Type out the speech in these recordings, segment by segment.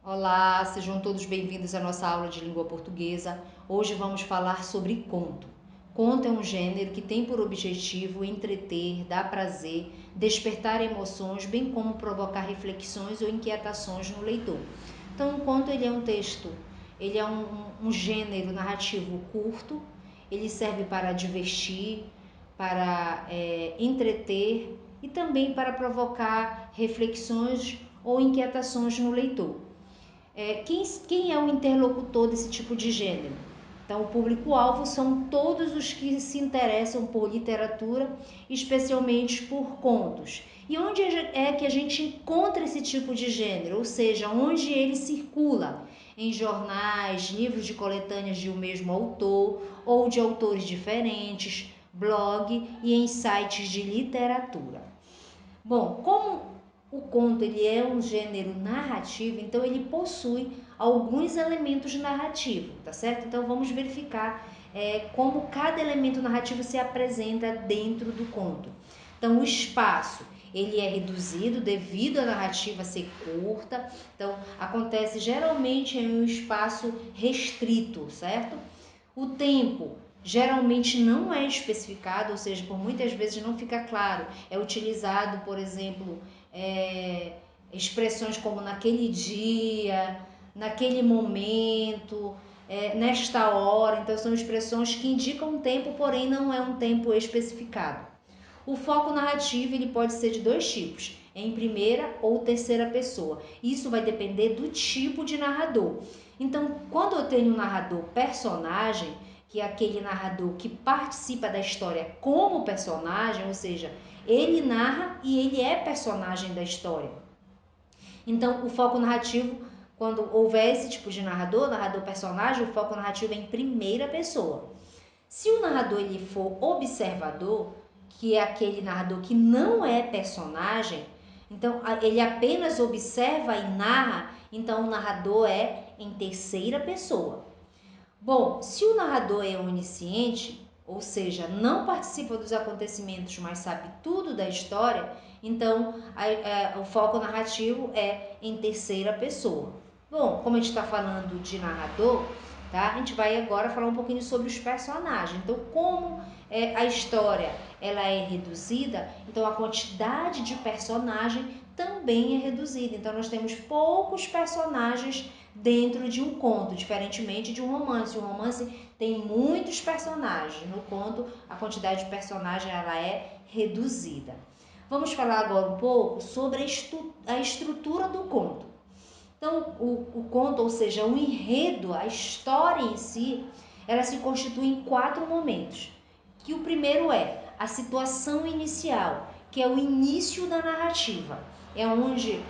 Olá, sejam todos bem-vindos à nossa aula de língua portuguesa. Hoje vamos falar sobre conto. Conto é um gênero que tem por objetivo entreter, dar prazer, despertar emoções, bem como provocar reflexões ou inquietações no leitor. Então, o conto ele é um texto, ele é um gênero narrativo curto, ele serve para divertir, para entreter e também para provocar reflexões ou inquietações no leitor. Quem é o interlocutor desse tipo de gênero? Então, o público-alvo são todos os que se interessam por literatura, especialmente por contos. E onde é que a gente encontra esse tipo de gênero? Ou seja, onde ele circula? Em jornais, livros de coletâneas de um mesmo autor ou de autores diferentes, blog e em sites de literatura. Bom, como o conto ele é um gênero narrativo, então ele possui alguns elementos narrativos, tá certo? Então vamos verificar como cada elemento narrativo se apresenta dentro do conto. Então o espaço ele é reduzido devido à narrativa ser curta, então acontece geralmente em um espaço restrito, certo? O tempo geralmente não é especificado, ou seja, por muitas vezes não fica claro. É utilizado, por exemplo, expressões como naquele dia, naquele momento, nesta hora. Então são expressões que indicam um tempo, porém não é um tempo especificado. O foco narrativo ele pode ser de dois tipos, em primeira ou terceira pessoa. Isso vai depender do tipo de narrador. Então, quando eu tenho um narrador personagem, que é aquele narrador que participa da história como personagem, ou seja, ele narra e ele é personagem da história. Então, o foco narrativo, quando houver esse tipo de narrador personagem, o foco narrativo é em primeira pessoa. Se o narrador ele for observador, que é aquele narrador que não é personagem, então ele apenas observa e narra, então o narrador é em terceira pessoa. Bom, se o narrador é onisciente, ou seja, não participa dos acontecimentos, mas sabe tudo da história, então o foco narrativo é em terceira pessoa. Bom, como a gente está falando de narrador, tá? A gente vai agora falar um pouquinho sobre os personagens. Então, como a história ela é reduzida, então a quantidade de personagem também é reduzida. Então, nós temos poucos personagens dentro de um conto, diferentemente de um romance. O romance tem muitos personagens. No conto, a quantidade de personagens ela é reduzida. Vamos falar agora um pouco sobre a estrutura do conto. Então, o conto, ou seja, o enredo, a história em si, ela se constitui em 4 momentos. Que o primeiro é a situação inicial, que é o início da narrativa. É onde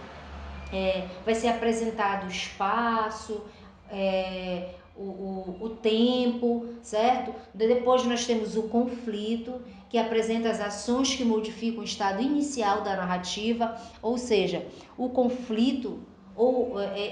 vai ser apresentado o espaço, o tempo, certo? Depois nós temos o conflito, que apresenta as ações que modificam o estado inicial da narrativa, ou seja, o conflito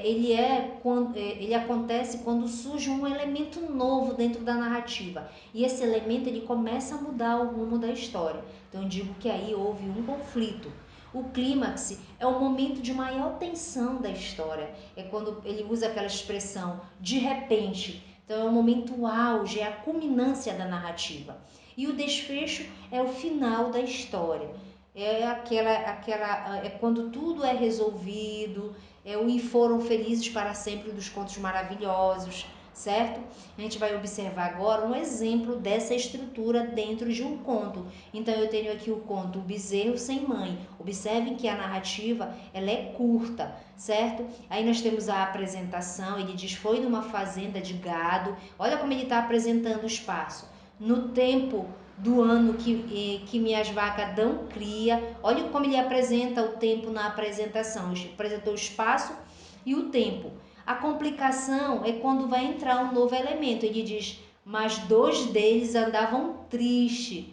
ele acontece quando surge um elemento novo dentro da narrativa e esse elemento ele começa a mudar o rumo da história. Então eu digo que aí houve um conflito. O clímax é o momento de maior tensão da história. É quando ele usa aquela expressão de repente. Então é o momento auge, é a culminância da narrativa. E o desfecho é o final da história. É quando tudo é resolvido, e foram felizes para sempre dos contos maravilhosos, certo? A gente vai observar agora um exemplo dessa estrutura dentro de um conto. Então eu tenho aqui o conto O Bezerro Sem Mãe. Observem que a narrativa ela é curta, certo? Aí nós temos a apresentação, ele diz foi numa fazenda de gado. Olha como ele está apresentando o espaço. No tempo do ano que minhas vacas dão cria. Olha como ele apresenta o tempo na apresentação. Ele apresentou o espaço e o tempo. A complicação é quando vai entrar um novo elemento. Ele diz, mas 2 deles andavam tristes,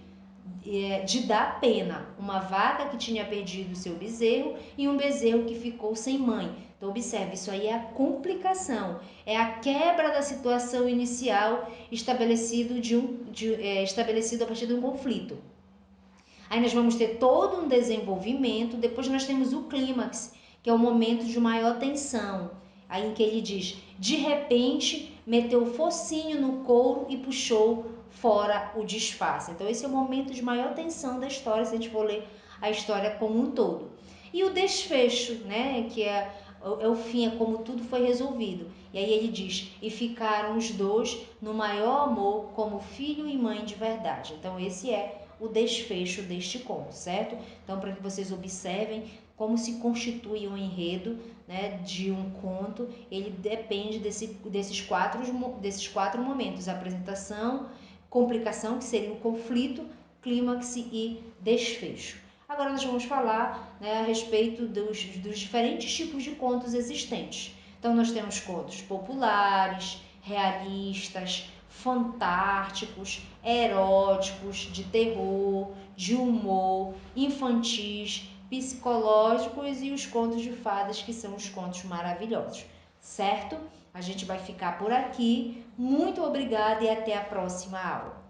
de dar pena. Uma vaca que tinha perdido o seu bezerro e um bezerro que ficou sem mãe. Então observe, isso aí é a complicação, é a quebra da situação inicial estabelecido a partir de um conflito. Aí nós vamos ter todo um desenvolvimento, depois nós temos o clímax, que é o momento de maior tensão. aí em que ele diz: de repente meteu o focinho no couro e puxou fora o disfarce. Então esse é o momento de maior tensão da história, se a gente for ler a história como um todo. E o desfecho, né, que é o fim, é como tudo foi resolvido. E aí ele diz: e ficaram os dois no maior amor como filho e mãe de verdade. Então esse é o desfecho deste conto, certo? Então, para que vocês observem como se constitui um enredo, né, de um conto, ele depende desses quatro momentos: apresentação, complicação, que seria o conflito, clímax e desfecho. Agora nós vamos falar, né, a respeito dos diferentes tipos de contos existentes. Então nós temos contos populares, realistas, fantásticos, eróticos, de terror, de humor, infantis, psicológicos e os contos de fadas, que são os contos maravilhosos, certo? A gente vai ficar por aqui. Muito obrigada e até a próxima aula.